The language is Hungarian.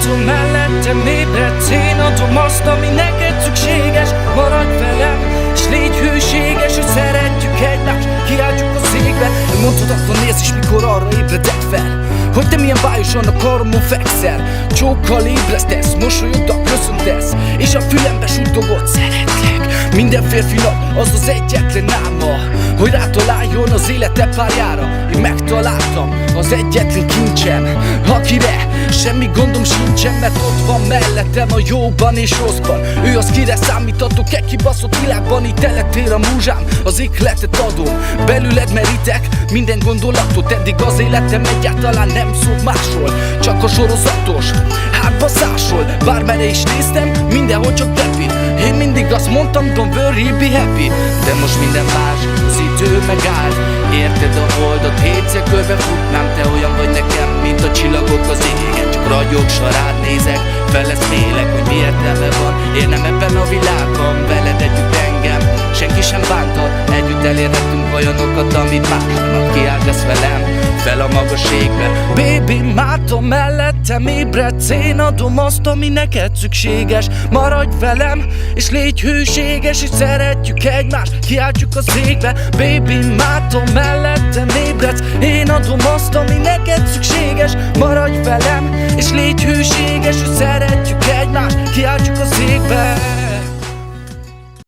mátom mellettem ébredsz. Én adom azt, ami neked szükséges. Maradj velem, és légy hűséges, hogy szeretjük egymást, kiáltjuk a székbe. Mondtad akkor nézd is, mikor arra ébredek fel, hogy te milyen bájosan a karmon fekszel. Csókkal ébresztesz, mosolyoddal köszöntesz, és a fülembe suttogod, szeretlek. Minden férfinak az az egyetlen álma, hogy rátaláljon az élete párjára. Én megtaláltam az egyetlen kincsem, akire semmi gondom sincsen, mert ott van mellettem a jóban és rosszban. Ő az, kire számítatok egy kibaszott világban. Itt teletér a múzsám, az ihletet adom, belőled merítek minden gondolatot. Eddig az életem egyáltalán nem szólt másról, csak a sorozatos hátbaszásról. Bármerre is néztem, mindenhol csak depit. Én mindig azt mondtam, don't worry, be happy. De most minden más, az idő megállt. Érted a holdat, hétszer körbe futnám. Te olyan vagy nekem, mint a csillagok az égen. Csak ragyogsz, ha rád nézek, feleszmélek, hogy mi értelme van. Én nem ebben a világban, veled együtt engem senki sem bántat. Együtt elérhetünk olyanokat, amit más nem. Kiállsz velem fel a magas égbe. Baby, mátom mellettem ébredsz. Én adom azt, ami neked szükséges. Maradj velem, és légy hűséges, és szeretjük egymást, kiáltjuk az égbe. Baby, mátom mellettem ébredsz. Én adom azt, ami neked szükséges. Maradj velem, és légy hűséges, és szeretjük egymást, kiáltjuk az égbe.